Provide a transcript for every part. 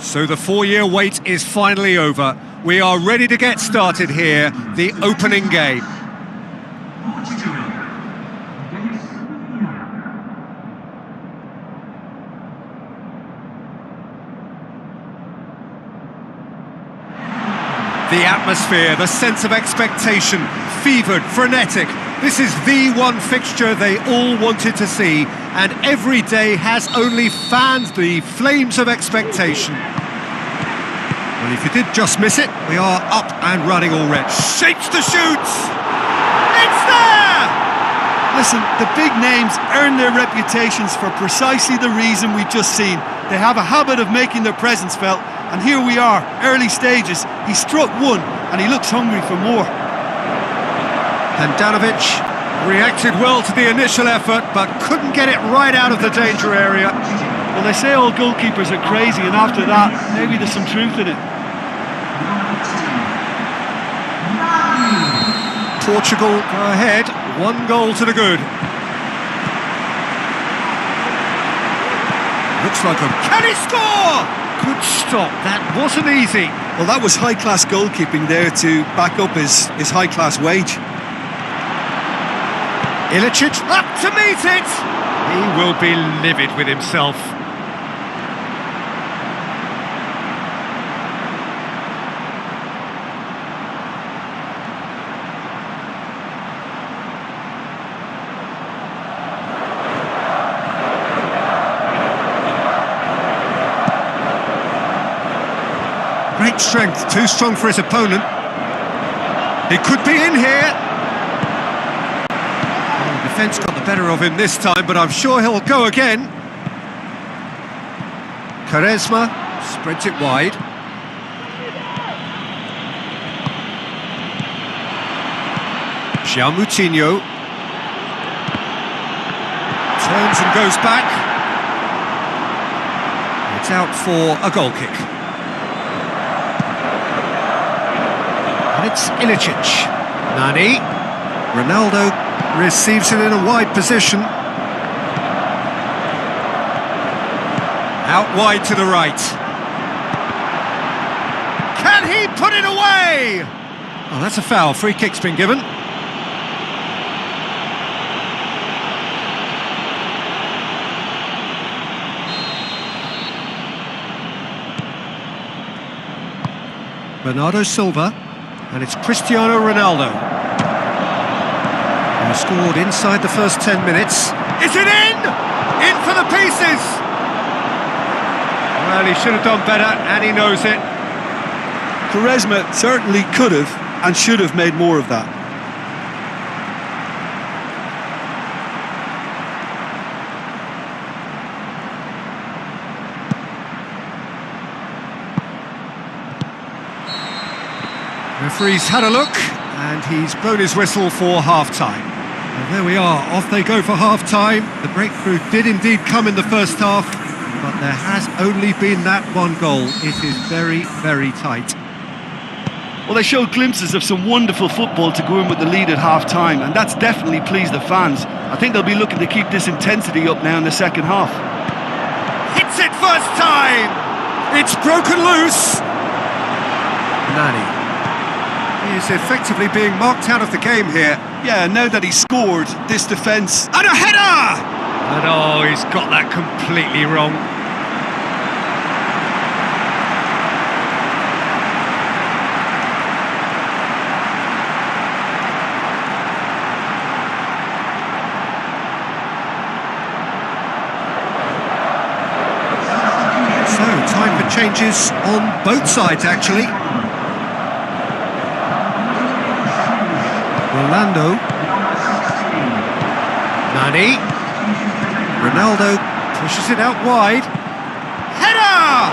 So the 4-year wait is finally over. We are ready to get started here, the opening game. The atmosphere, the sense of expectation, fevered, frenetic. This is the one fixture they all wanted to see, and every day has only fanned the flames of expectation. Well, if you did just miss it, we are up and running already. Shapes to shoot! It's there! Listen, the big names earn their reputations for precisely the reason we've just seen. They have a habit of making their presence felt, and here we are, early stages. He struck one, and he looks hungry for more. Handanovic reacted well to the initial effort, but couldn't get it right out of the danger area. Well, they say all goalkeepers are crazy, and after that, maybe there's some truth in it. Portugal go ahead, 1 goal to the good. Looks like can he score? Good stop, that wasn't easy. Well, that was high-class goalkeeping there to back up his high-class wage. Ilicic up to meet it! He will be livid with himself. Great strength, too strong for his opponent. He could be in here. Oh, defence got the better of him this time, but I'm sure he'll go again. Quaresma spreads it wide. João Moutinho turns and goes back. It's out for a goal kick. And it's Ilicic. Nani. Ronaldo receives it in a wide position. Out wide to the right. Can he put it away? Oh, that's a foul. Free kick's been given. Bernardo Silva. And it's Cristiano Ronaldo. Who scored inside the first 10 minutes. Is it in? In for the pieces! Well, he should have done better, and he knows it. Quaresma certainly could have and should have made more of that. Referee's had a look, and he's blown his whistle for half-time. And there we are, off they go for half-time. The breakthrough did indeed come in the first half, but there has only been that 1 goal. It is very, very tight. Well, they showed glimpses of some wonderful football to go in with the lead at half-time, and that's definitely pleased the fans. I think they'll be looking to keep this intensity up now in the second half. Hits it first time! It's broken loose! Nani. He is effectively being marked out of the game here. Yeah, now that he's scored, this defence... And a header! And oh, he's got that completely wrong. So, time for changes on both sides, actually. Rolando. Nani. Ronaldo pushes it out wide. Header!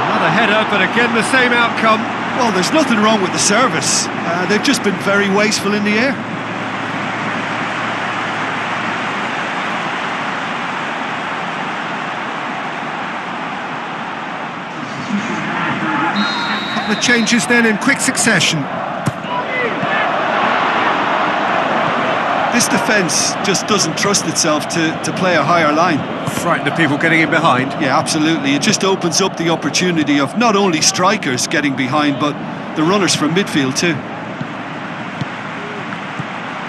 Another header, but again the same outcome. Well, there's nothing wrong with the service. They've just been very wasteful in the air. Couple of changes then in quick succession. This This defence just doesn't trust itself to play a higher line. Frightened of people getting in behind. Yeah, absolutely. It just opens up the opportunity of not only strikers getting behind, but the runners from midfield too.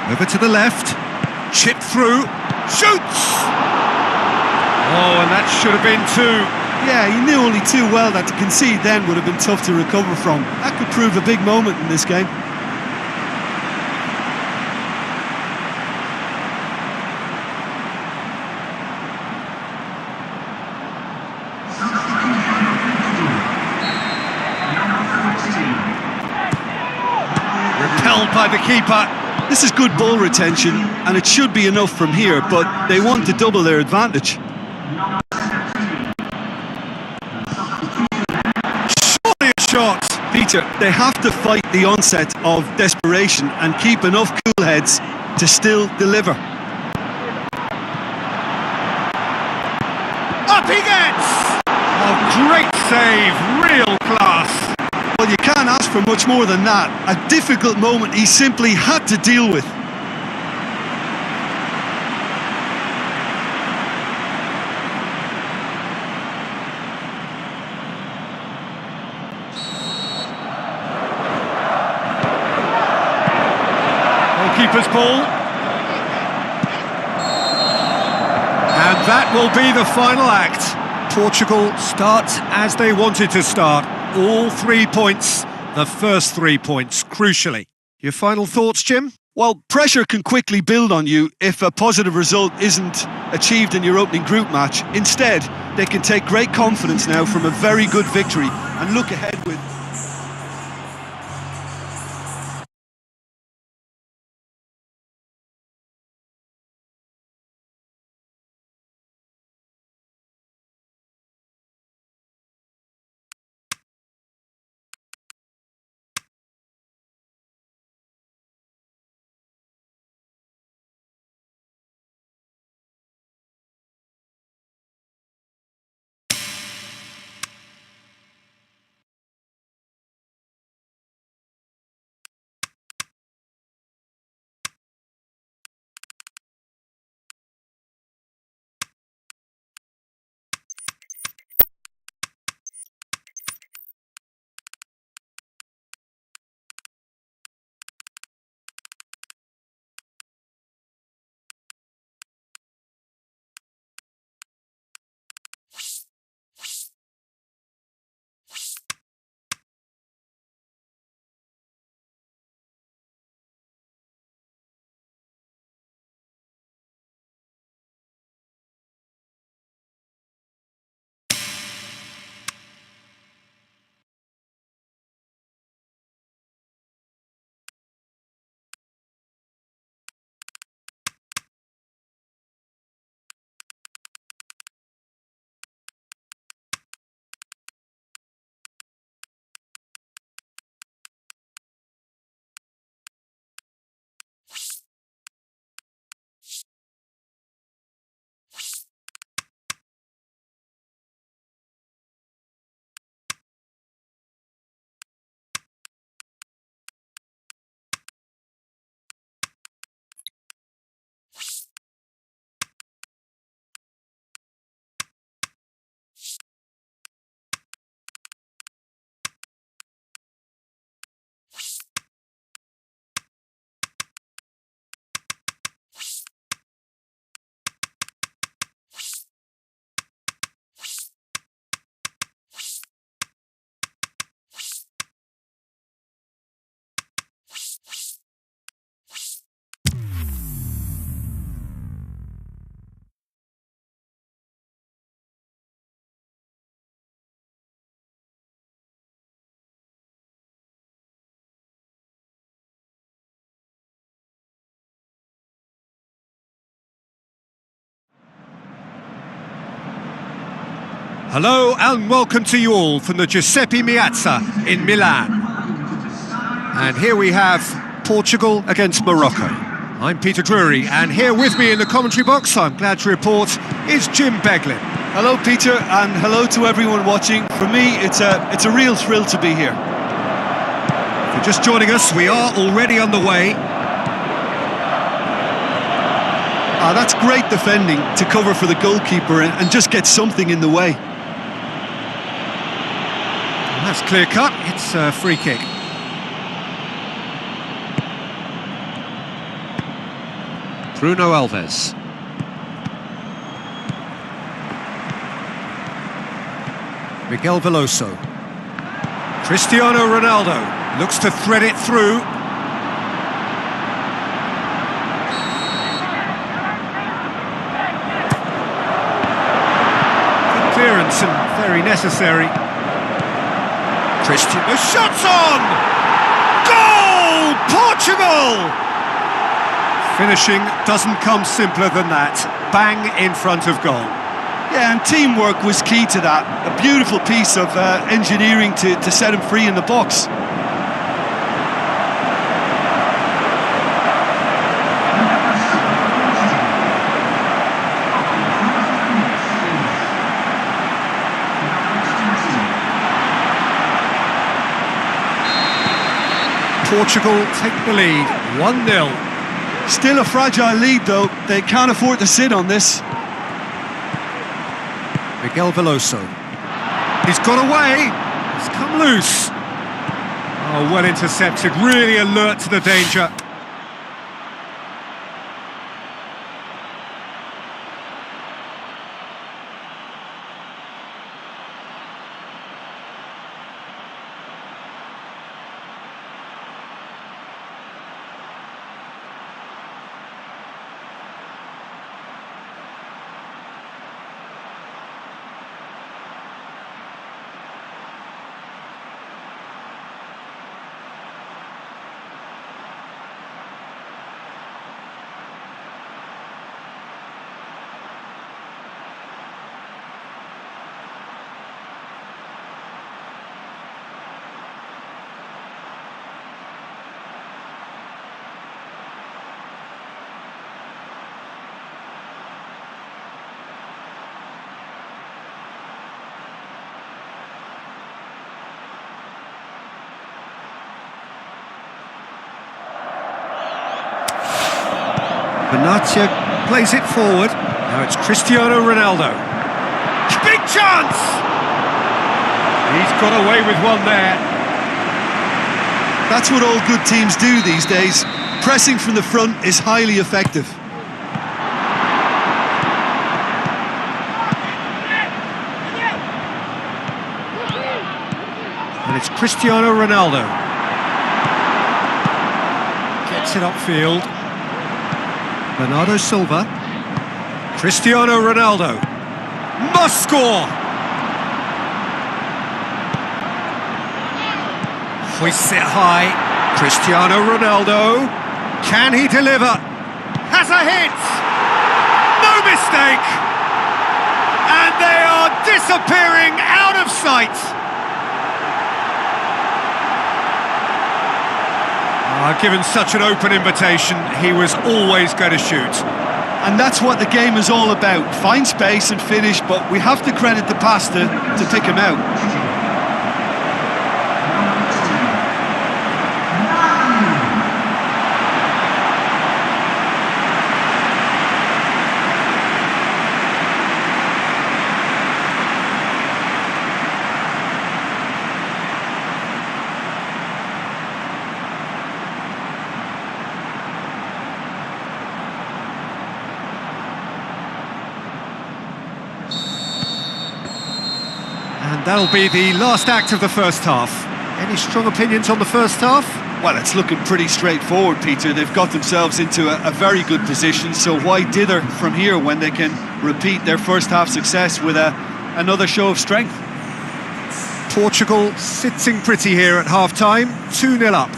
Over to the left, chipped through, shoots! Oh, and that should have been two. Yeah, he knew only too well that to concede then would have been tough to recover from. That could prove a big moment in this game. Repelled by the keeper. This is good ball retention, and it should be enough from here, but they want to double their advantage. Surely a shot. Peter, they have to fight the onset of desperation and keep enough cool heads to still deliver. Up he gets! Oh, great save, real class. Well, you can't ask for much more than that. A difficult moment he simply had to deal with. Goalkeeper's ball. And that will be the final act. Portugal start as they wanted to start. All 3 points, the first 3 points, crucially. Your final thoughts, Jim? Well, pressure can quickly build on you if a positive result isn't achieved in your opening group match. Instead, they can take great confidence now from a very good victory and look ahead with... Hello and welcome to you all from the Giuseppe Meazza in Milan. And here we have Portugal against Morocco. I'm Peter Drury, and here with me in the commentary box, I'm glad to report, is Jim Beglin. Hello, Peter, and hello to everyone watching. For me, it's a real thrill to be here. If you're just joining us, we are already on the way. That's great defending to cover for the goalkeeper and just get something in the way. That's clear cut, it's a free kick. Bruno Alves. Miguel Veloso. Cristiano Ronaldo looks to thread it through. Good clearance and very necessary. Cristiano, the shot's on! Goal! Portugal! Finishing doesn't come simpler than that. Bang in front of goal. Yeah, and teamwork was key to that. A beautiful piece of engineering to set him free in the box. Portugal take the lead, 1-0. Still a fragile lead though, they can't afford to sit on this. Miguel Veloso. He's got away, he's come loose. Oh, well intercepted, really alert to the danger. Benatia plays it forward. Now it's Cristiano Ronaldo. Big chance! He's got away with one there. That's what all good teams do these days. Pressing from the front is highly effective. And it's Cristiano Ronaldo. Gets it upfield. Bernardo Silva. Cristiano Ronaldo. Must score! Hoists it high. Cristiano Ronaldo. Can he deliver? Has a hit! No mistake! And they are disappearing out of sight! Given such an open invitation, he was always going to shoot. And that's what the game is all about. Find space and finish, but we have to credit the pasta to pick him out. And that'll be the last act of the first half. Any strong opinions on the first half? Well, it's looking pretty straightforward, Peter. They've got themselves into a very good position, so why dither from here when they can repeat their first half success with another show of strength? Portugal sitting pretty here at half-time, 2-0 up.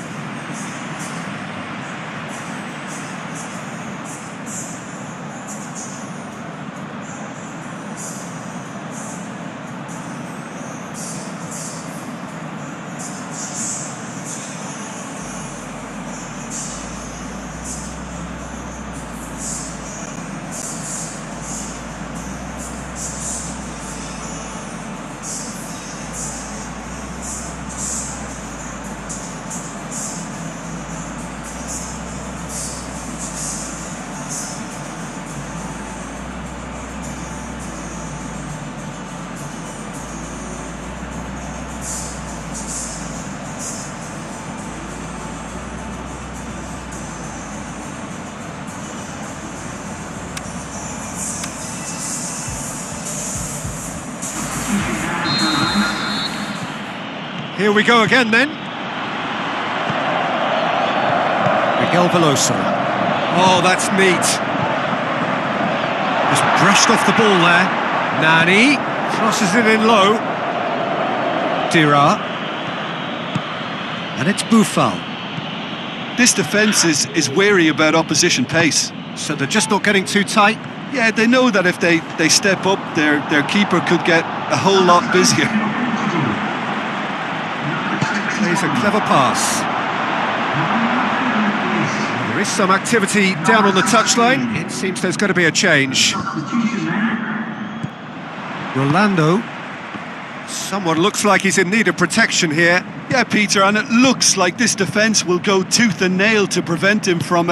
Here we go again then. Miguel Veloso. Oh, that's neat. Just brushed off the ball there. Nani crosses it in low. Dira. And it's Boufal. This defence is wary about opposition pace. So they're just not getting too tight. Yeah, they know that if they step up, their keeper could get a whole lot busier. Plays a clever pass. There is some activity down on the touchline. It seems there's going to be a change. Rolando. Someone looks like he's in need of protection here. Yeah, Peter, and it looks like this defence will go tooth and nail to prevent him from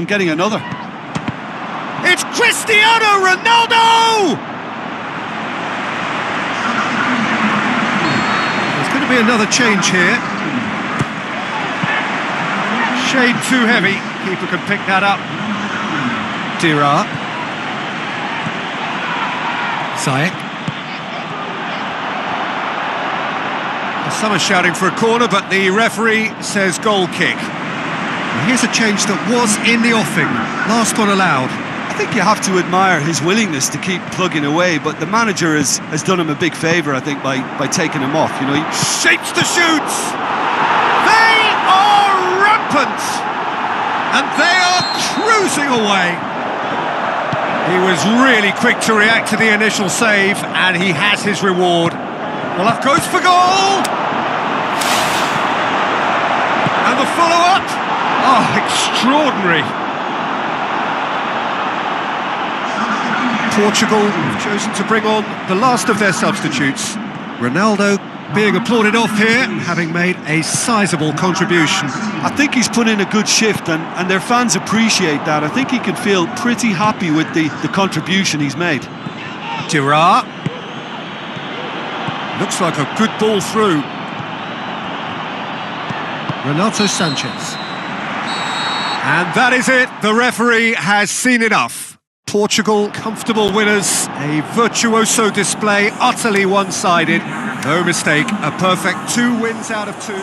getting another. It's Cristiano Ronaldo! There's going to be another change here. Shade too heavy. Keeper can pick that up. Dira. Ziyech. Some are shouting for a corner, but the referee says goal kick. And here's a change that was in the offing. Last one allowed. I think you have to admire his willingness to keep plugging away, but the manager has done him a big favour, I think, by taking him off. You know, he shapes the shoots. They are rampant, and they are cruising away. He was really quick to react to the initial save, and he has his reward. Well, that goes for goal. And the follow-up. Oh, extraordinary. Portugal have chosen to bring on the last of their substitutes. Ronaldo being applauded off here, having made a sizable contribution. I think he's put in a good shift, and their fans appreciate that. I think he can feel pretty happy with the contribution he's made. Dira. Looks like a good ball through. Renato Sanchez. And that is it. The referee has seen enough. Portugal, comfortable winners. A virtuoso display, utterly one-sided. No mistake, a perfect 2 wins out of 2.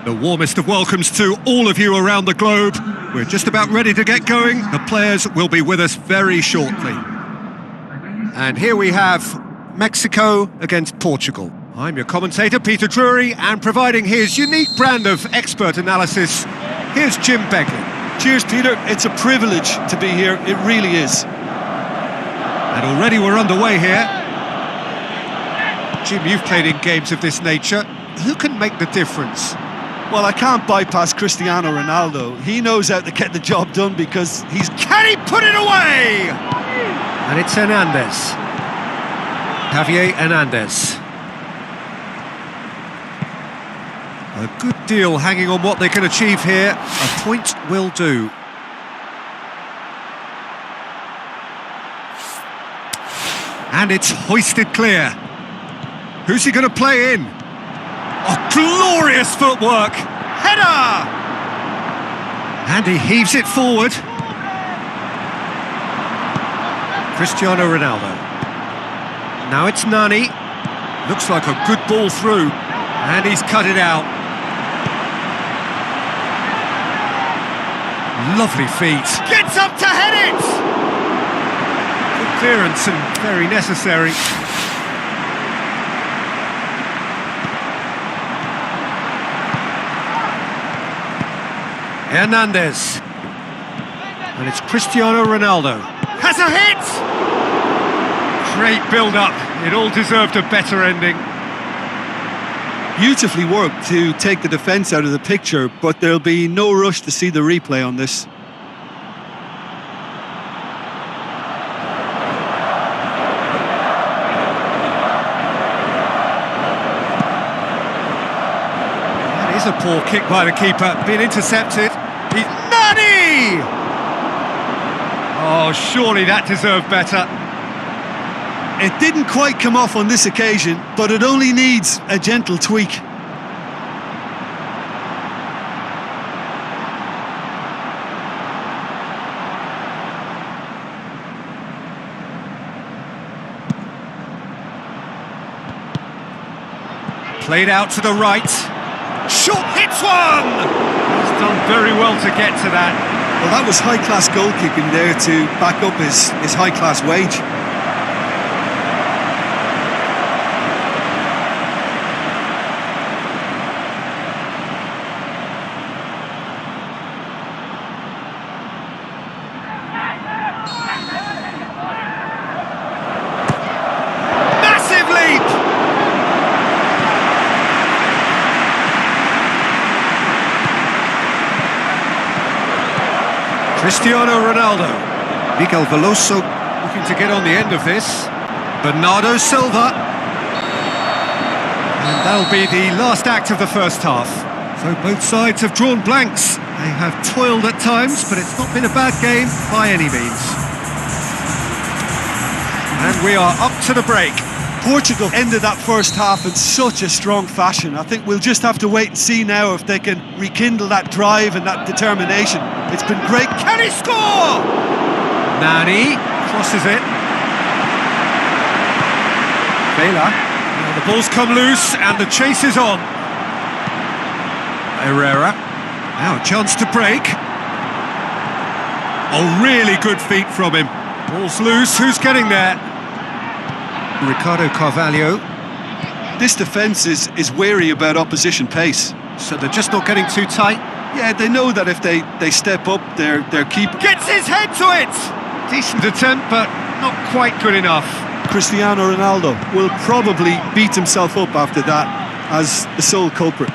The warmest of welcomes to all of you around the globe. We're just about ready to get going. The players will be with us very shortly. And here we have Mexico against Portugal. I'm your commentator, Peter Drury, and providing his unique brand of expert analysis, here's Jim Beglin. Cheers, Peter. It's a privilege to be here. It really is. And already we're underway here. Jim, you've played in games of this nature. Who can make the difference? Well, I can't bypass Cristiano Ronaldo. He knows how to get the job done because he's... Can he put it away? And it's Hernandez. Javier Hernandez. A good deal hanging on what they can achieve here. A point will do. And it's hoisted clear. Who's he going to play in? Oh, glorious footwork! Header! And he heaves it forward. Cristiano Ronaldo. Now it's Nani. Looks like a good ball through, and he's cut it out. Lovely feet. Gets up to head it! Good clearance and very necessary. Hernandez. And it's Cristiano Ronaldo. Has a hit! Great build-up. It all deserved a better ending. Beautifully worked to take the defence out of the picture, but there'll be no rush to see the replay on this. That is a poor kick by the keeper, being intercepted. He's Nani! Oh, surely that deserved better. It didn't quite come off on this occasion, but it only needs a gentle tweak. Played out to the right. Shot hits one! He's done very well to get to that. Well, that was high-class goal kicking there to back up his high-class wage. Cristiano Ronaldo. Miguel Veloso looking to get on the end of this. Bernardo Silva. And that'll be the last act of the first half. So both sides have drawn blanks. They have toiled at times, but it's not been a bad game by any means. And we are up to the break. Portugal ended that first half in such a strong fashion. I think we'll just have to wait and see now if they can rekindle that drive and that determination. It's been great. Can he score? Nani crosses it. Vela. Now the ball's come loose and the chase is on. Herrera. Now a chance to break. Oh, really good feet from him. Ball's loose. Who's getting there? Ricardo Carvalho. This defence is wary about opposition pace. So they're just not getting too tight? Yeah, they know that if they step up, their keeper gets his head to it! Decent attempt, but not quite good enough. Cristiano Ronaldo will probably beat himself up after that as the sole culprit.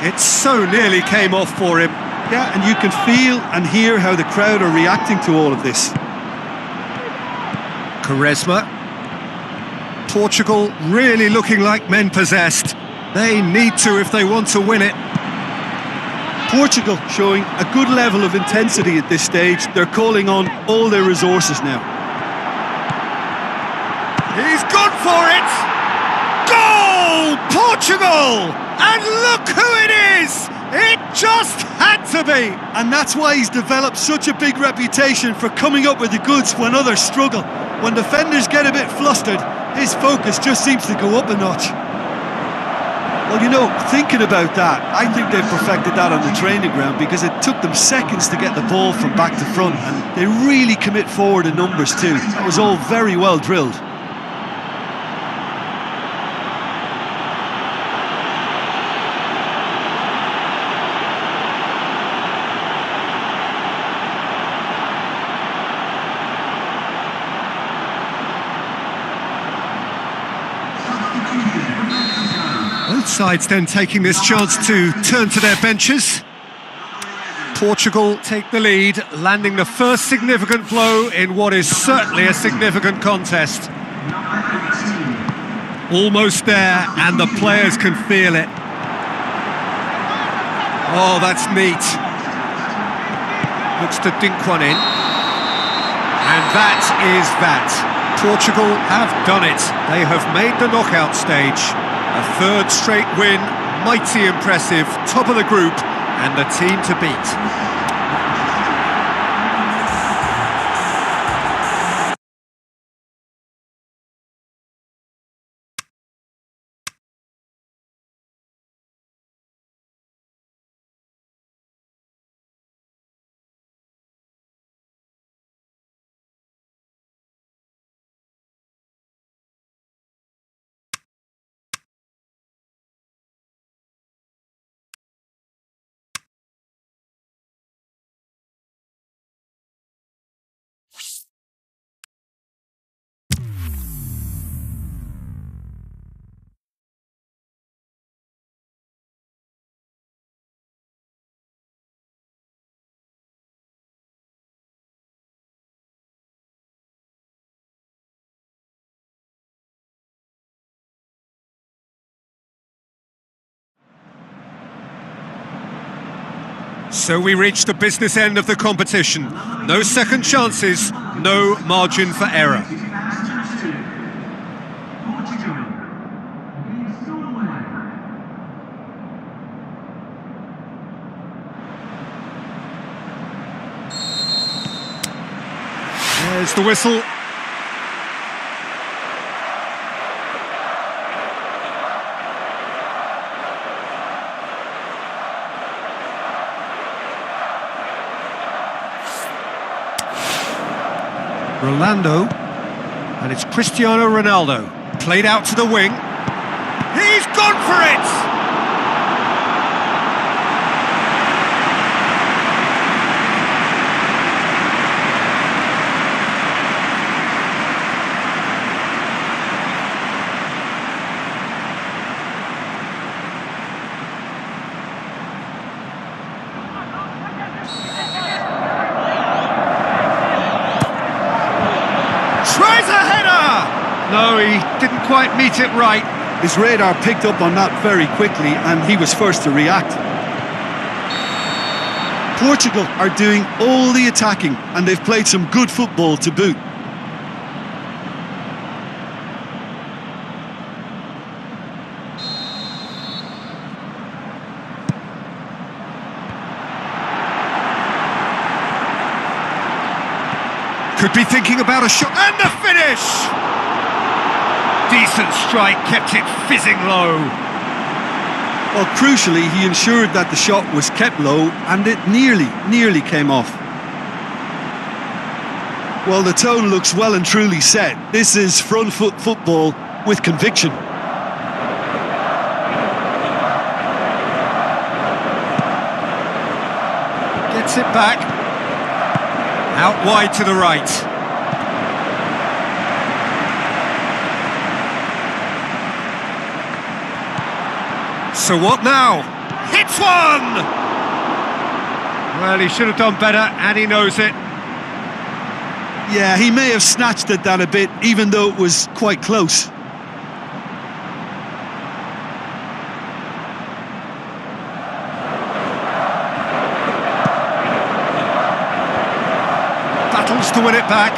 It so nearly came off for him. Yeah, and you can feel and hear how the crowd are reacting to all of this. Quaresma. Portugal really looking like men possessed. They need to if they want to win it. Portugal showing a good level of intensity at this stage. They're calling on all their resources now. He's gone for it! Goal! Portugal! And look who it is! It just had to be! And that's why he's developed such a big reputation for coming up with the goods when others struggle. When defenders get a bit flustered, his focus just seems to go up a notch. Well, you know, thinking about that, I think they've perfected that on the training ground because it took them seconds to get the ball from back to front, and they really commit forward in numbers too. That was all very well drilled. Both sides then taking this chance to turn to their benches. Portugal take the lead, landing the first significant blow in what is certainly a significant contest. Almost there, and the players can feel it. Oh, that's neat. Looks to dink one in. And that is that. Portugal have done it. They have made the knockout stage. A third straight win, mighty impressive, top of the group, and the team to beat. So we reach the business end of the competition. No second chances, no margin for error. There's the whistle. Rolando, and it's Cristiano Ronaldo, played out to the wing. He's gone for it! Tries a header! No, he didn't quite meet it right. His radar picked up on that very quickly and he was first to react. Portugal are doing all the attacking and they've played some good football to boot. Could be thinking about a shot, and the finish! Decent strike, kept it fizzing low. Well, crucially, he ensured that the shot was kept low and it nearly came off. Well, the tone looks well and truly set. This is front foot football with conviction. Gets it back. Out wide to the right. So what now? Hits one! Well, he should have done better, and he knows it. Yeah, he may have snatched at that a bit, even though it was quite close. Battles to win it back.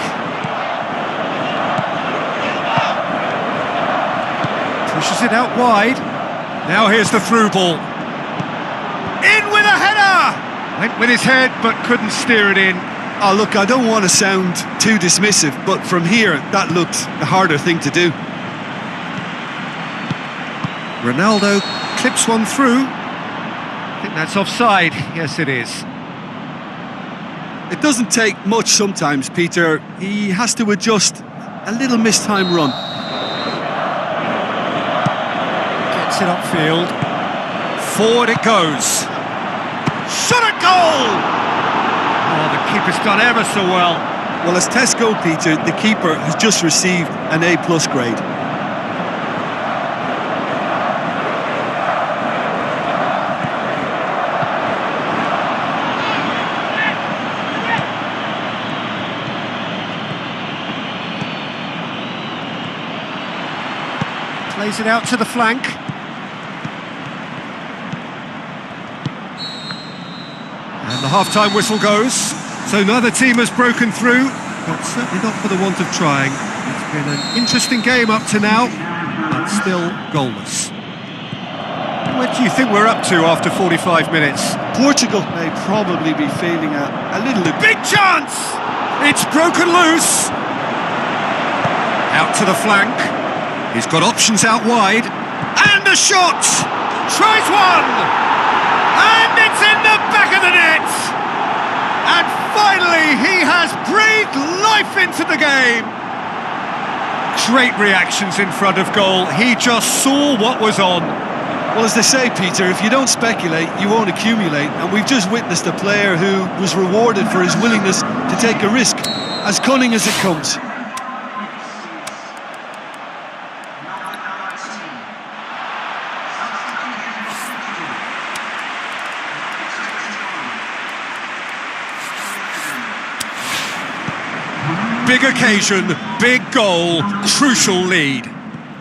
Pushes it out wide. Now here's the through ball. In with a header! Went with his head, but couldn't steer it in. Oh, look, I don't want to sound too dismissive, but from here, that looked a harder thing to do. Ronaldo clips one through. I think that's offside. Yes, it is. It doesn't take much sometimes, Peter. He has to adjust a little mistimed run. Gets it upfield. Forward it goes. Shot at goal! Oh, the keeper's done ever so well. Well, as tests go, Peter, the keeper has just received an A+ grade. Plays it out to the flank. And the half-time whistle goes. So neither team has broken through, but certainly not for the want of trying. It's been an interesting game up to now, but still goalless. What do you think we're up to after 45 minutes? Portugal may probably be feeling a little... Big chance! It's broken loose! Out to the flank. He's got options out wide. And a shot! Tries one! And it's in the back of the net! And finally, he has breathed life into the game! Great reactions in front of goal. He just saw what was on. Well, as they say, Peter, if you don't speculate, you won't accumulate. And we've just witnessed a player who was rewarded for his willingness to take a risk, as cunning as it comes. Big occasion, big goal, crucial lead.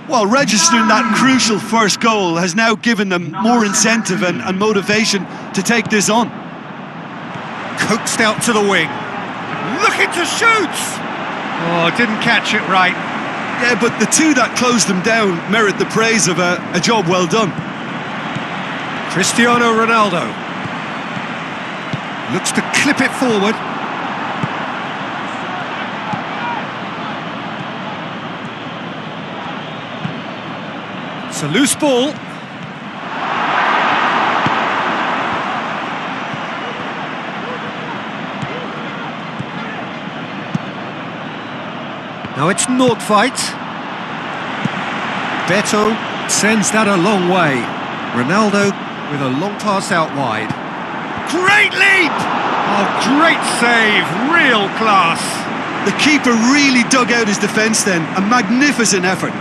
Well, registering that crucial first goal has now given them more incentive and motivation to take this on. Coaxed out to the wing. Looking to shoot! Oh, didn't catch it right. Yeah, but the two that closed them down merit the praise of a job well done. Cristiano Ronaldo looks to clip it forward. It's a loose ball. Now it's Nordtveit. Beto sends that a long way. Ronaldo with a long pass out wide. Great leap! Oh, great save, real class. The keeper really dug out his defence then. A magnificent effort.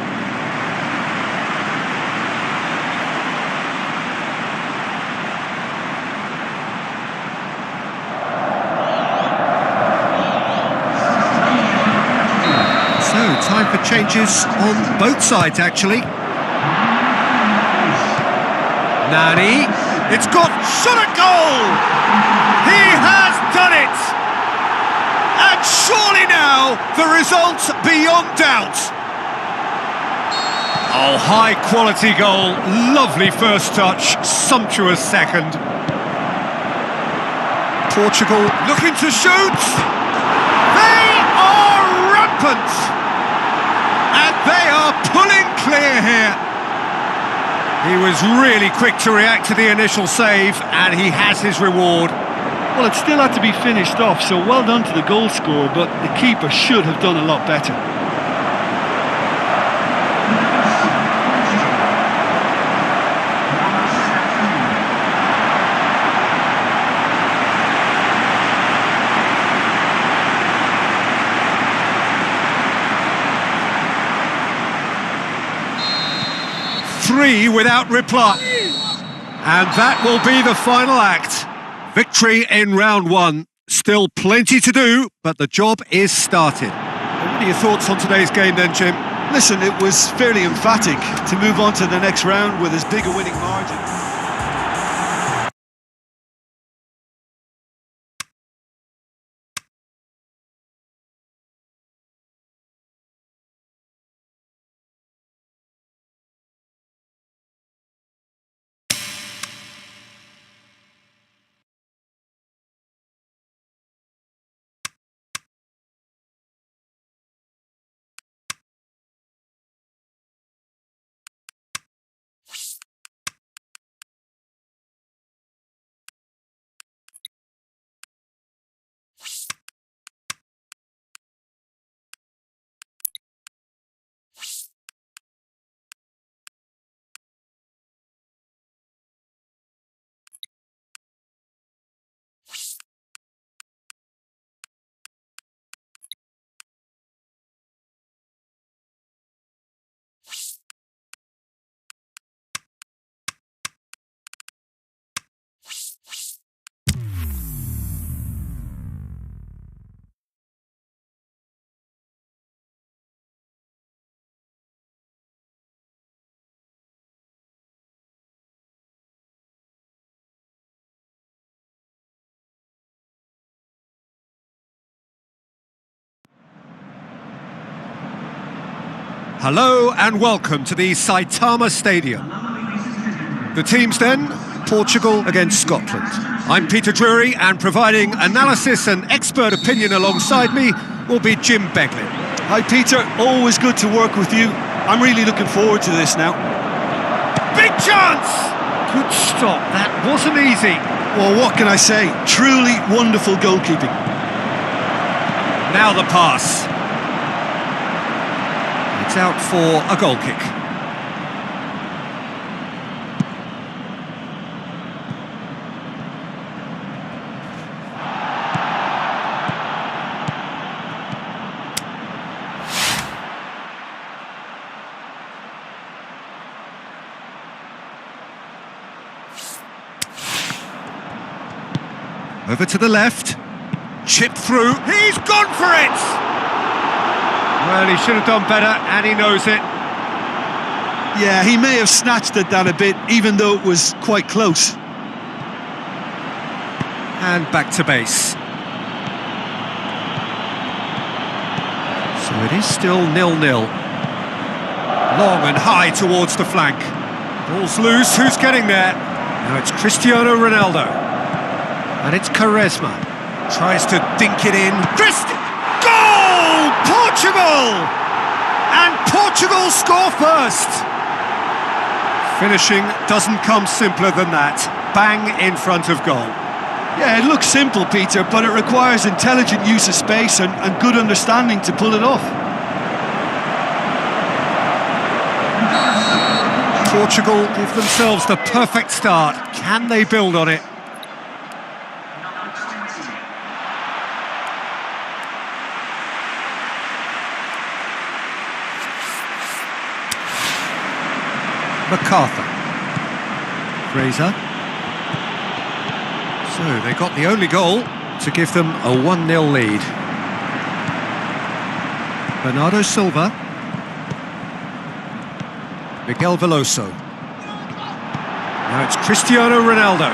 So, time for changes on both sides, actually. Nani, it's got shot at goal! He has done it! And surely now, the result's beyond doubt. Oh, high quality goal, lovely first touch, sumptuous second. Portugal looking to shoot! They are rampant! And they are pulling clear here. He was really quick to react to the initial save, and he has his reward. Well, it still had to be finished off, so well done to the goal scorer, but the keeper should have done a lot better. Three without reply. And that will be the final act. Victory in round one. Still plenty to do, but the job is started. What are your thoughts on today's game then, Jim? Listen, it was fairly emphatic to move on to the next round with as big a winning margin. Hello and welcome to the Saitama Stadium. The teams then, Portugal against Scotland. I'm Peter Drury, and providing analysis and expert opinion alongside me will be Jim Beglin. Hi Peter, always good to work with you. I'm really looking forward to this now. Big chance! Good stop, that wasn't easy. Well, what can I say? Truly wonderful goalkeeping. Now the pass. It's out for a goal kick. Over to the left. Chip through. He's gone for it! Well, he should have done better, and he knows it. Yeah, he may have snatched at that a bit, even though it was quite close. And back to base. So it is still 0-0. Long and high towards the flank. Ball's loose, who's getting there? Now it's Cristiano Ronaldo. And it's Quaresma. Tries to dink it in. Goal! Portugal! And Portugal score first! Finishing doesn't come simpler than that. Bang in front of goal. Yeah, it looks simple, Peter, but it requires intelligent use of space and good understanding to pull it off. Portugal give themselves the perfect start. Can they build on it? MacArthur. Fraser. So they got the only goal to give them a 1-0 lead. Bernardo Silva. Miguel Veloso. Now it's Cristiano Ronaldo.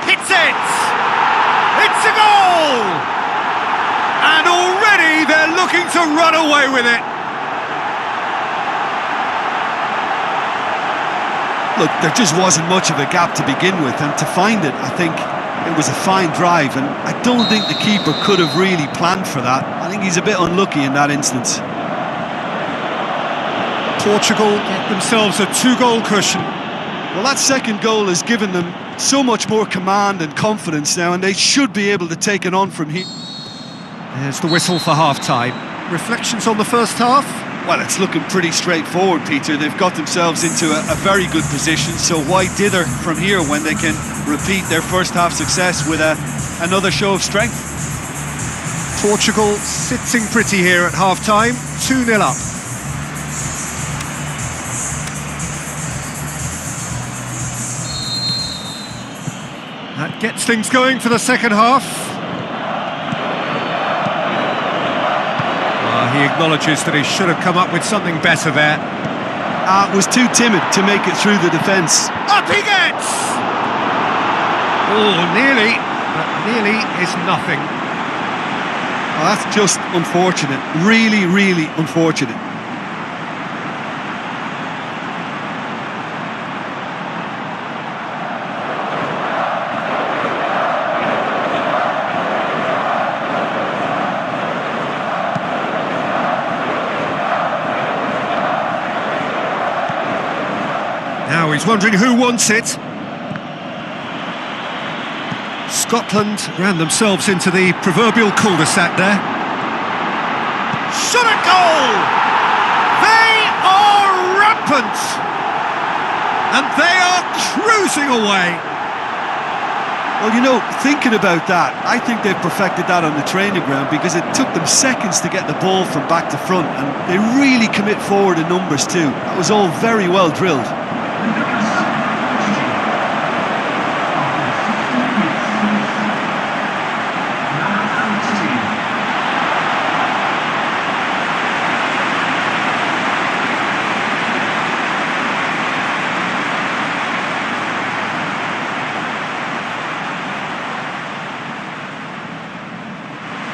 Hits it! It's a goal! And already they're looking to run away with it. Look, there just wasn't much of a gap to begin with, and to find it, I think it was a fine drive, and I don't think the keeper could have really planned for that. I think he's a bit unlucky in that instance. Portugal get themselves a 2-goal cushion. Well, that second goal has given them so much more command and confidence now, and they should be able to take it on from here. There's the whistle for half-time. Reflections on the first half? Well, it's looking pretty straightforward, Peter. They've got themselves into a very good position, so why dither from here when they can repeat their first half success with another show of strength? Portugal sitting pretty here at half-time, 2-0 up. That gets things going for the second half. He acknowledges that he should have come up with something better there. Was too timid to make it through the defence. Up he gets! Oh, nearly, but nearly is nothing. Well, that's just unfortunate. Really, really unfortunate. Now he's wondering who wants it. Scotland ran themselves into the proverbial cul-de-sac there. Shot at goal! They are rampant! And they are cruising away! Well, you know, thinking about that, I think they've perfected that on the training ground, because it took them seconds to get the ball from back to front, and they really commit forward in numbers too. That was all very well drilled.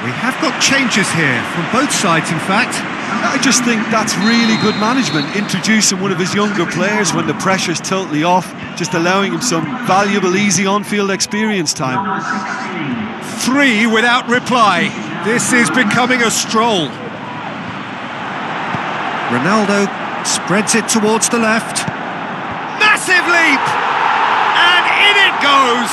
We have got changes here, from both sides in fact. I just think that's really good management, introducing one of his younger players when the pressure's totally off, just allowing him some valuable, easy on-field experience time. 3 without reply. This is becoming a stroll. Ronaldo spreads it towards the left. Massive leap! And in it goes!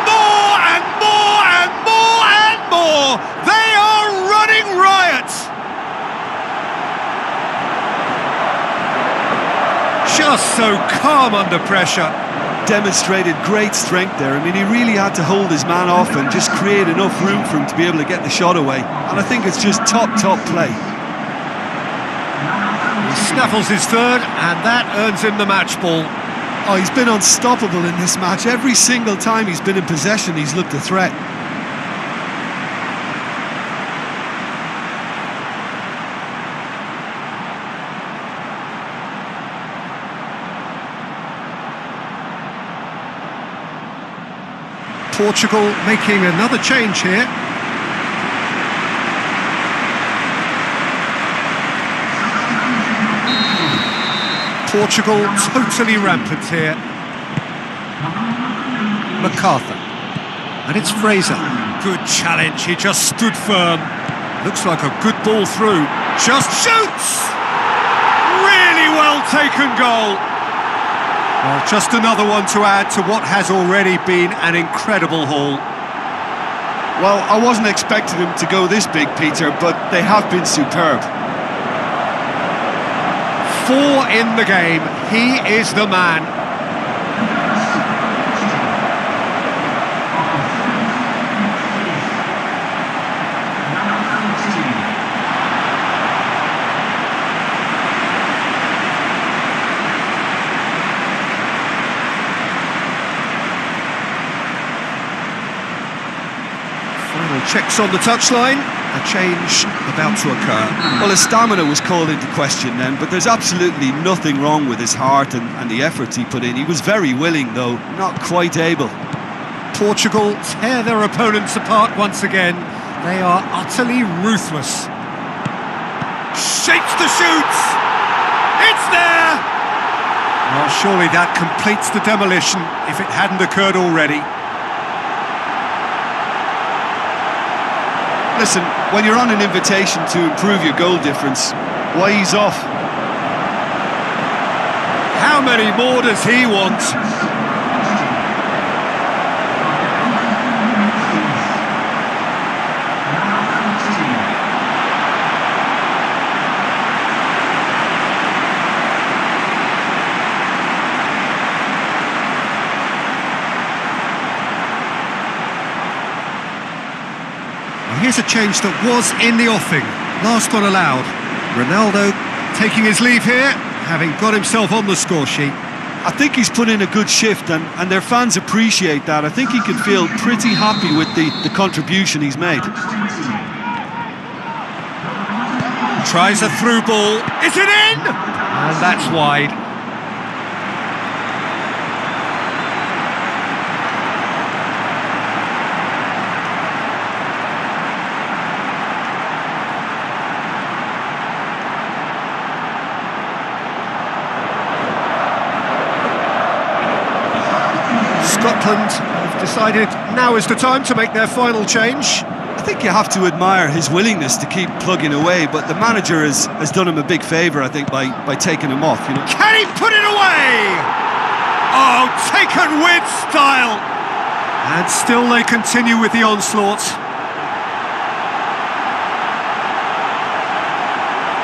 More and more and more and more! They are running riot! Just so calm under pressure. Demonstrated great strength there. I mean, he really had to hold his man off and just create enough room for him to be able to get the shot away. And I think it's just top play. He snaffles his third, and that earns him the match ball. Oh, he's been unstoppable in this match. Every single time he's been in possession, he's looked a threat. Portugal making another change here. Portugal totally rampant here. MacArthur. And it's Fraser. Good challenge, he just stood firm. Looks like a good ball through. Just shoots! Really well taken goal. Well, just another one to add to what has already been an incredible haul. Well, I wasn't expecting them to go this big, Peter, but they have been superb. 4 in the game, he is the man. Final checks on the touchline. A change about to occur. Well, his stamina was called into question then, but there's absolutely nothing wrong with his heart and the efforts he put in. He was very willing, though, not quite able. Portugal tear their opponents apart once again. They are utterly ruthless. Shapes the shoot! It's there! Well, surely that completes the demolition if it hadn't occurred already. Listen, when you're on an invitation to improve your goal difference, why ease off? How many more does he want? Here's a change that was in the offing. Last one allowed. Ronaldo taking his leave here, having got himself on the score sheet. I think he's put in a good shift and their fans appreciate that. I think he can feel pretty happy with the contribution he's made. Tries a through ball. Is it in? And that's wide. Scotland have decided now is the time to make their final change. I think you have to admire his willingness to keep plugging away, but the manager has done him a big favour, I think, by taking him off. You know. Can he put it away? Oh, taken with style! And still they continue with the onslaught.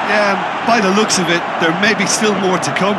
Yeah, by the looks of it, there may be still more to come.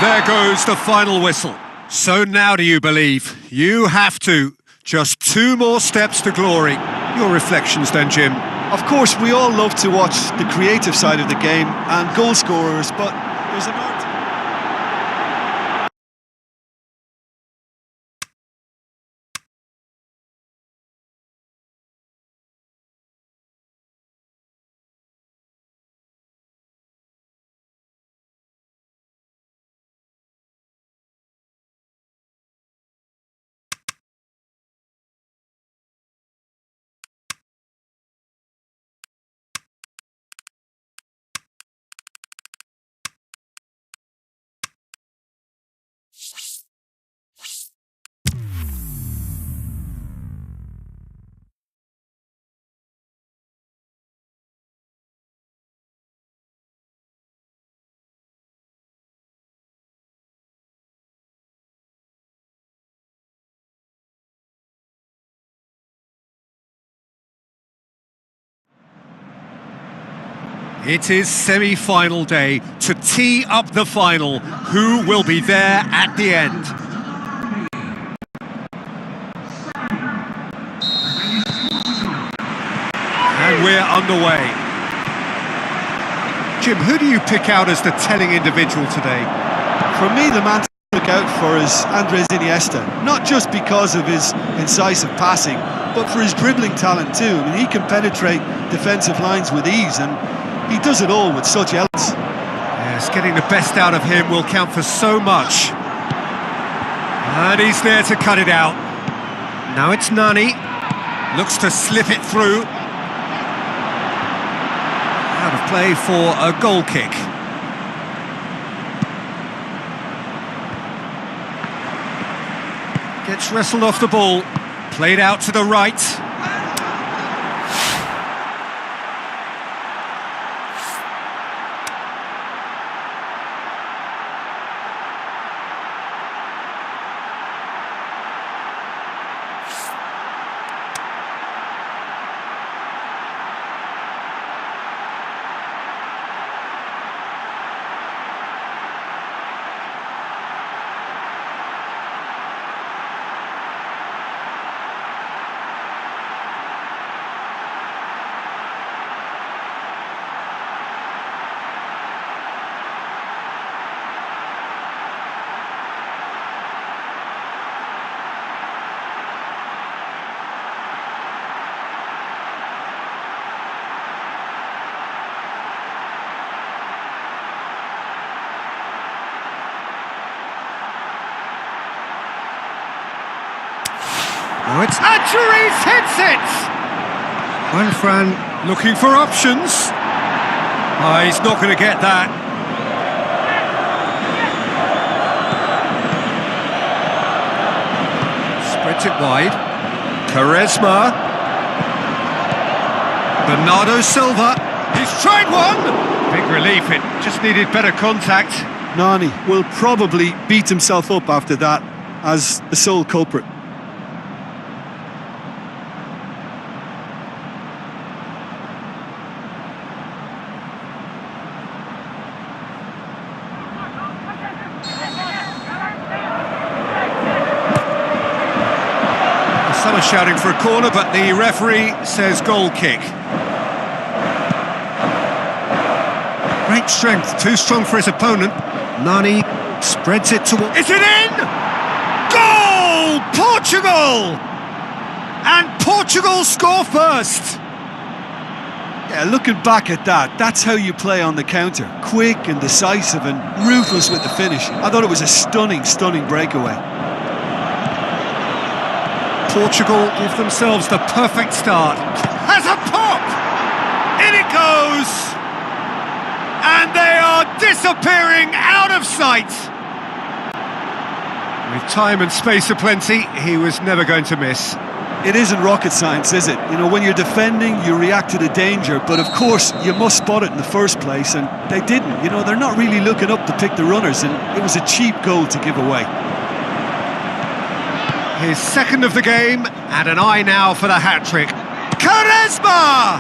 There goes the final whistle. So now do you believe? You have to. Just 2 more steps to glory. Your reflections then, Jim? Of course, we all love to watch the creative side of the game and goal scorers, but there's an art. It is semi-final day to tee up the final. Who will be there at the end? And we're underway. Jim, who do you pick out as the telling individual today? For me, the man to look out for is Andres Iniesta, not just because of his incisive passing, but for his dribbling talent too. I mean, he can penetrate defensive lines with ease, and he does it all with such elegance. Yes, getting the best out of him will count for so much. And he's there to cut it out. Now it's Nani. Looks to slip it through. Out of play for a goal kick. Gets wrestled off the ball. Played out to the right. Now it's Adjuriz hits it! Juanfran looking for options. Oh, he's not going to get that. Spreads it wide. Quaresma. Bernardo Silva. He's tried one! Big relief, it just needed better contact. Nani will probably beat himself up after that as the sole culprit. Some are shouting for a corner, but the referee says goal kick. Great strength, too strong for his opponent. Nani spreads it toward... Is it in? Goal! Portugal! And Portugal score first! Yeah, looking back at that, that's how you play on the counter. Quick and decisive and ruthless with the finish. I thought it was a stunning, stunning breakaway. Portugal give themselves the perfect start. Has a pop! In it goes! And they are disappearing out of sight! With time and space aplenty, he was never going to miss. It isn't rocket science, is it? You know, when you're defending, you react to the danger, but of course, you must spot it in the first place, and they didn't. You know, they're not really looking up to pick the runners, and it was a cheap goal to give away. His second of the game, and an eye now for the hat-trick. Quaresma!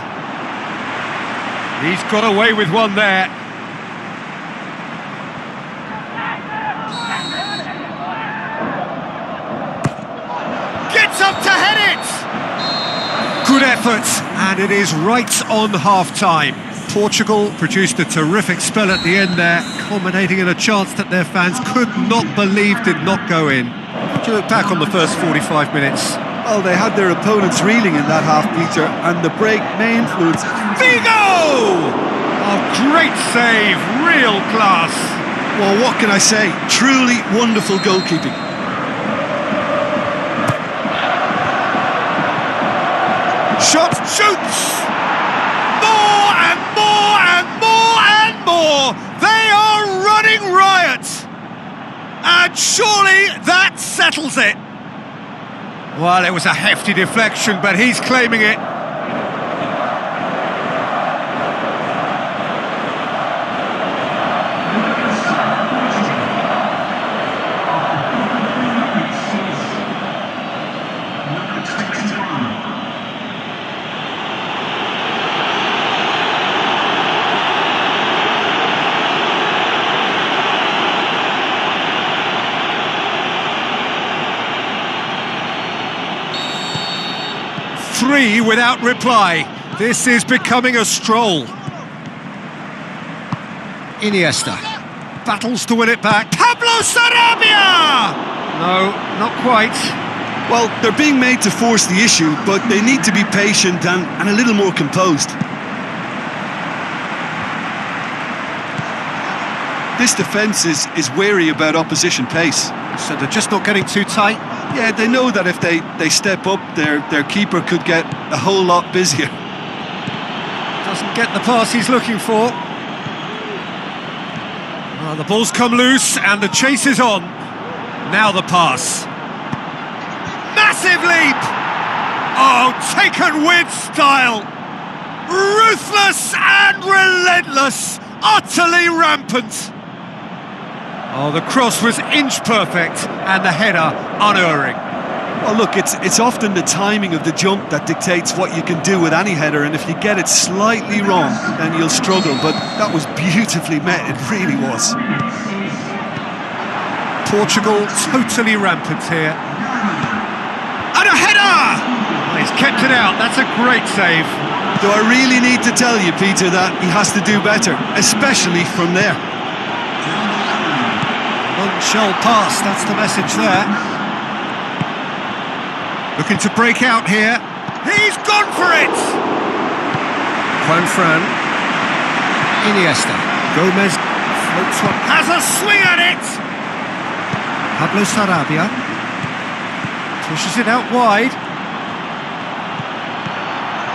He's got away with one there. Gets up to head it! Good effort, and it is right on half-time. Portugal produced a terrific spell at the end there, culminating in a chance that their fans could not believe did not go in. How do you look back on the first 45 minutes? Well, they had their opponents reeling in that half, Peter, and the break may influence... Figo! Oh, great save, real class. Well, what can I say? Truly wonderful goalkeeping. Shot, shoots! More and more and more and more! They are running riot! And surely that settles it. Well, it was a hefty deflection, but he's claiming it. Three without reply. This is becoming a stroll. Iniesta. battles to win it back. Pablo Sarabia! No, not quite. Well, they're being made to force the issue, but they need to be patient and a little more composed. This defence is wary about opposition pace. So they're just not getting too tight? Yeah, they know that if they step up, their keeper could get a whole lot busier. Doesn't get the pass he's looking for. Well, the ball's come loose and the chase is on. Now the pass. Massive leap! Oh, taken with style! Ruthless and relentless! Utterly rampant! Oh, the cross was inch perfect and the header unerring. Well, look, it's often the timing of the jump that dictates what you can do with any header, and if you get it slightly wrong, then you'll struggle, but that was beautifully met, it really was. Portugal totally rampant here. And a header! Oh, he's kept it out, that's a great save. Do I really need to tell you, Peter, that he has to do better, especially from there? None shall pass, that's the message there. Looking to break out here. He's gone for it! Juan Fran. Iniesta. Gomez floats up. Has a swing at it! Pablo Sarabia. Pushes it out wide.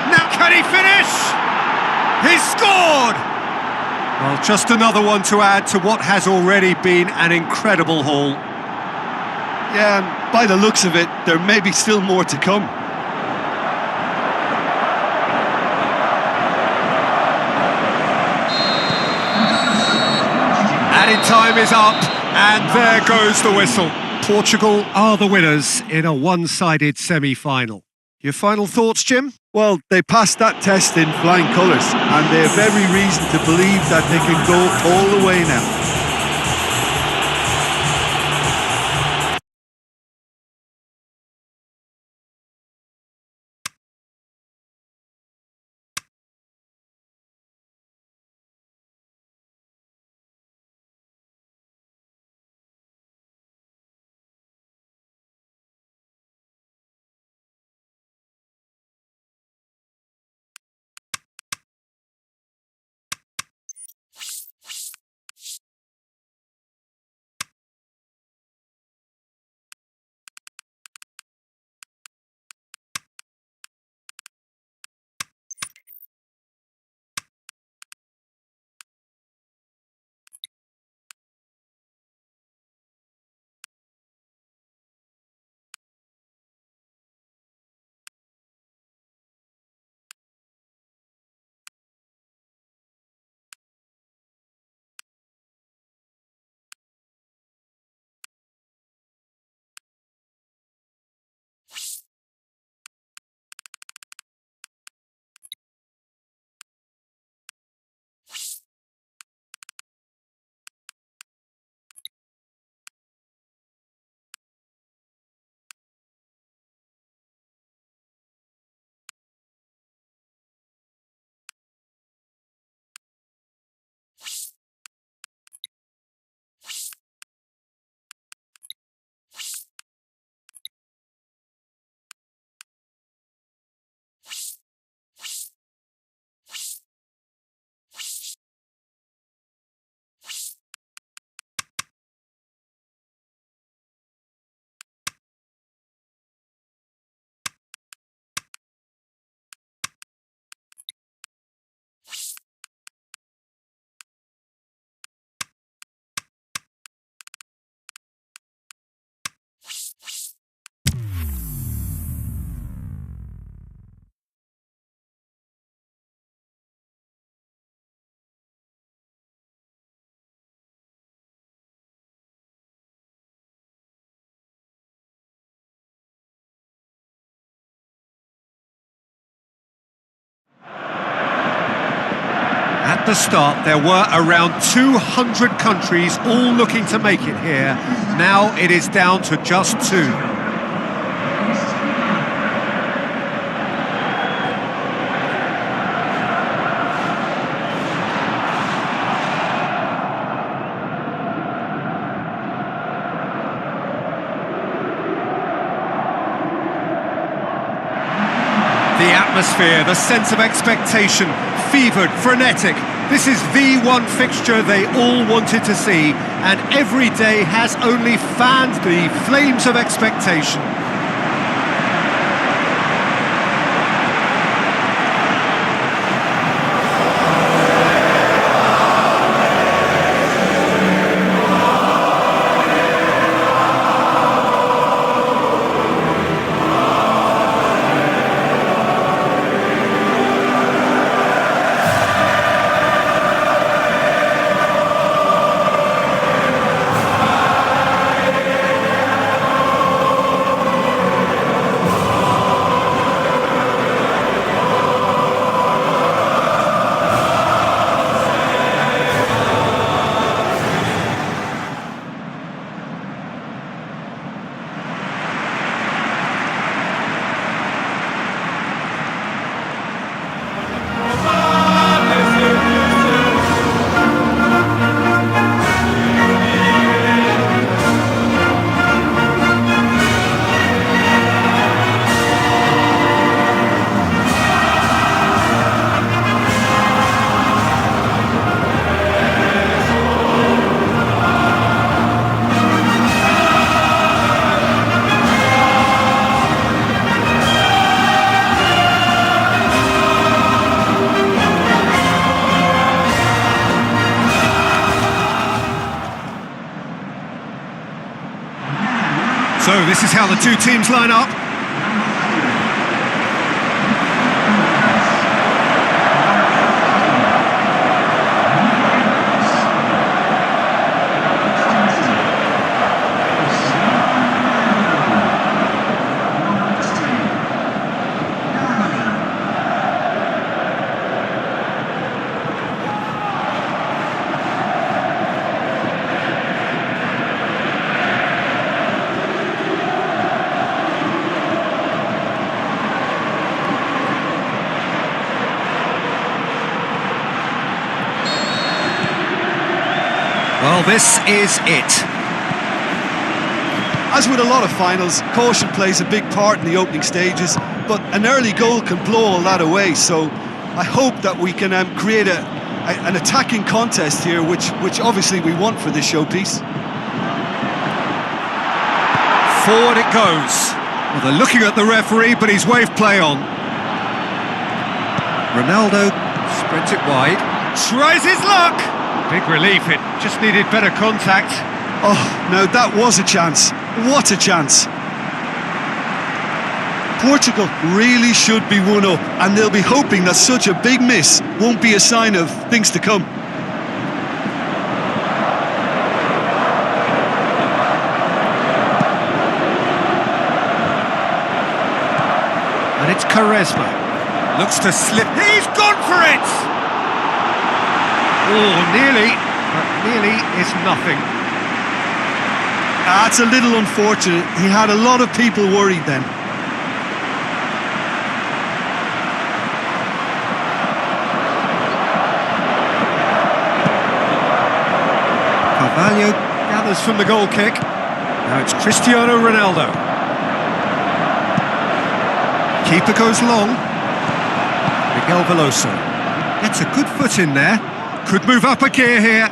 Now can he finish? He's scored! Well, just another one to add to what has already been an incredible haul. Yeah, and by the looks of it, there may be still more to come. Added time is up, and there goes the whistle. Portugal are the winners in a one-sided semi-final. Your final thoughts, Jim? Well, they passed that test in flying colours, and they have every reason to believe that they can go all the way now. At the start, there were around 200 countries all looking to make it here. Now it is down to just 2. The atmosphere, the sense of expectation, fevered, frenetic. This is the one fixture they all wanted to see, and every day has only fanned the flames of expectation. So this is how the two teams line up. Well, this is it. As with a lot of finals, caution plays a big part in the opening stages, but an early goal can blow all that away, so I hope that we can create an attacking contest here, which obviously we want for this showpiece. Forward it goes. Well, they're looking at the referee, but he's waved play on. Ronaldo spreads it wide. Tries his luck. Big relief, it just needed better contact. Oh, now that was a chance. What a chance. Portugal really should be one up, and they'll be hoping that such a big miss won't be a sign of things to come. And it's Quaresma. Looks to slip. He's gone for it! Oh, nearly, but nearly is nothing. That's a little unfortunate. He had a lot of people worried then. Carvalho gathers from the goal kick. Now it's Cristiano Ronaldo. Keeper goes long. Miguel Veloso gets a good foot in there. Could move up a gear here.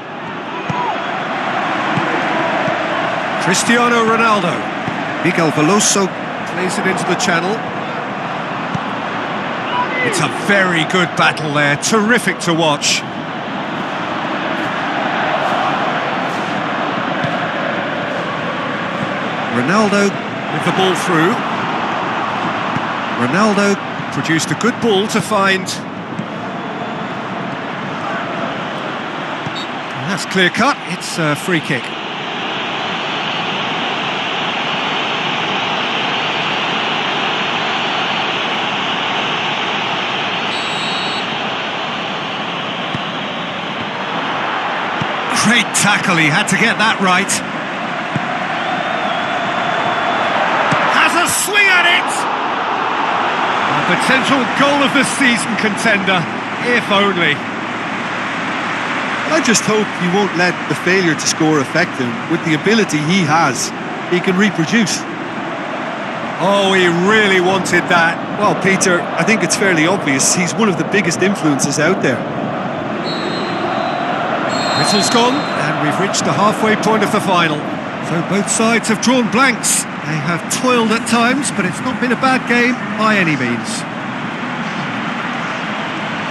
Cristiano Ronaldo. Miguel Veloso plays it into the channel. It's a very good battle there. Terrific to watch. Ronaldo with the ball through. Ronaldo produced a good ball to find. That's clear cut, it's a free kick. Great tackle, he had to get that right. Has a swing at it! A potential goal of the season contender, if only. I just hope he won't let the failure to score affect him. With the ability he has, he can reproduce. Oh, he really wanted that. Well, Peter, I think it's fairly obvious. He's one of the biggest influences out there. Whistle's gone, and we've reached the halfway point of the final. So both sides have drawn blanks. They have toiled at times, but it's not been a bad game by any means.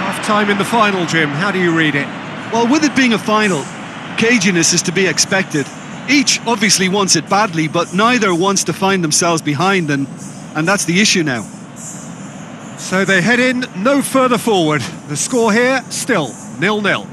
Half-time in the final, Jim. How do you read it? Well, with it being a final, caginess is to be expected. Each obviously wants it badly, but neither wants to find themselves behind, and that's the issue now. So they head in no further forward. The score here, still 0-0.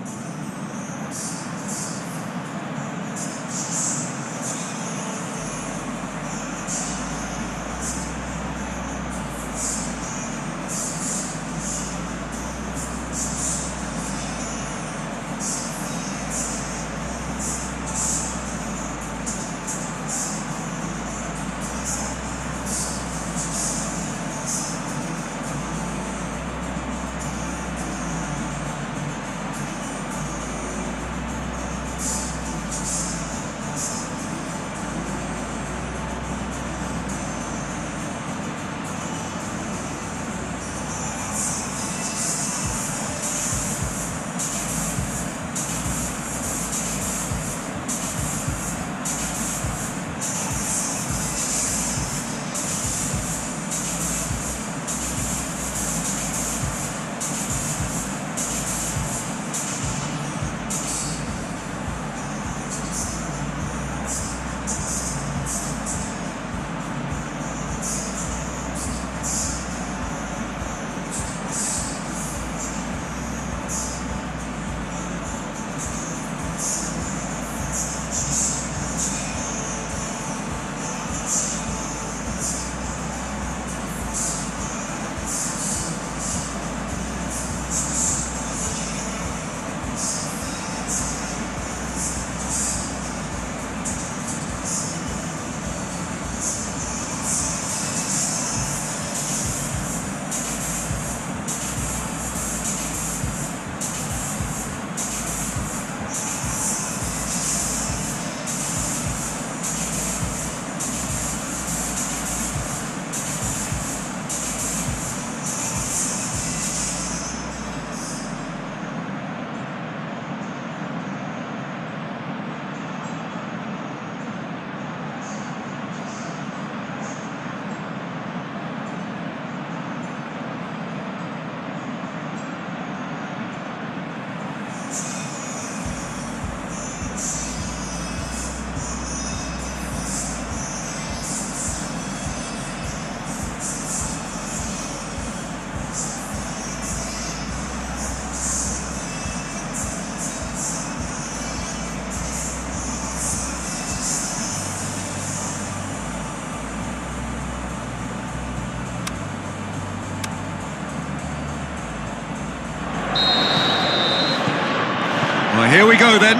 Well, here we go then.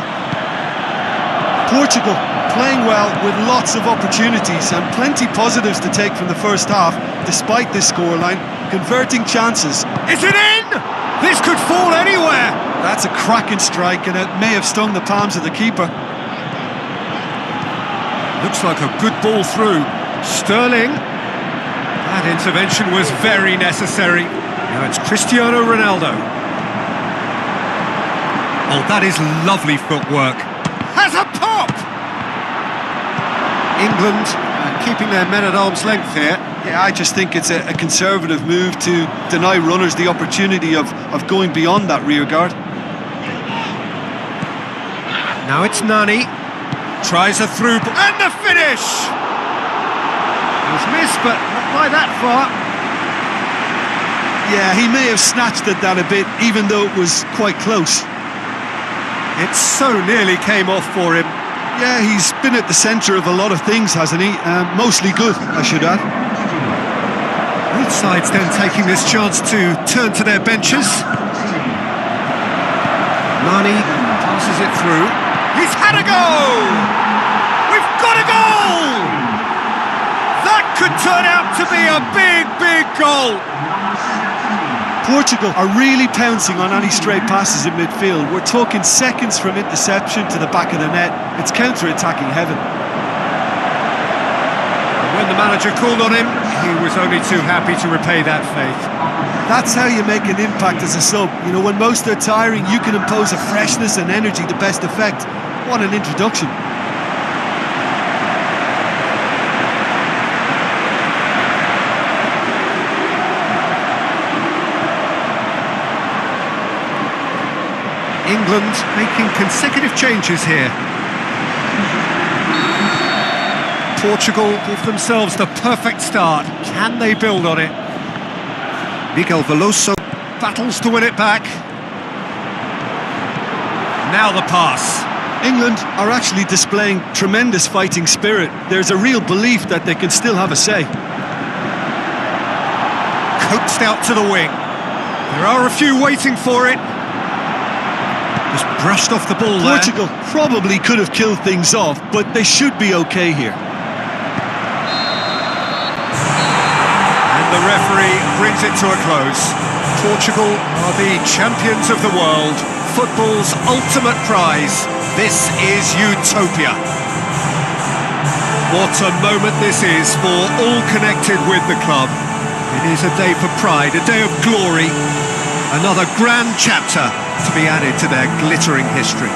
Portugal playing well with lots of opportunities and plenty positives to take from the first half, despite this scoreline, converting chances. Is it in? This could fall anywhere. That's a cracking strike, and it may have stung the palms of the keeper. Looks like a good ball through. Sterling. That intervention was very necessary. Now it's Cristiano Ronaldo. Oh, that is lovely footwork. Has a pop! England keeping their men at arm's length here. Yeah, I just think it's a conservative move to deny runners the opportunity of going beyond that rear guard. Now it's Nani. Tries a through, and the finish! It was missed, but not by that far. Yeah, he may have snatched at that a bit, even though it was quite close. It so nearly came off for him. Yeah, he's been at the centre of a lot of things, hasn't he? Mostly good, I should add. Both sides then taking this chance to turn to their benches. Nani passes it through. He's had a go! We've got a goal! That could turn out to be a big, big goal! Portugal are really pouncing on any stray passes in midfield. We're talking seconds from interception to the back of the net. It's counter-attacking heaven. When the manager called on him, he was only too happy to repay that faith. That's how you make an impact as a sub. You know, when most are tiring, you can impose a freshness and energy to best effect. What an introduction. England making consecutive changes here. Portugal give themselves the perfect start. Can they build on it? Miguel Veloso battles to win it back. Now the pass. England are actually displaying tremendous fighting spirit. There's a real belief that they can still have a say. Coaxed out to the wing. There are a few waiting for it. Just brushed off the ball there. Portugal probably could have killed things off, but they should be okay here. The referee brings it to a close. Portugal are the champions of the world, football's ultimate prize. This is utopia. What a moment this is for all connected with the club. It is a day for pride, a day of glory, another grand chapter to be added to their glittering history.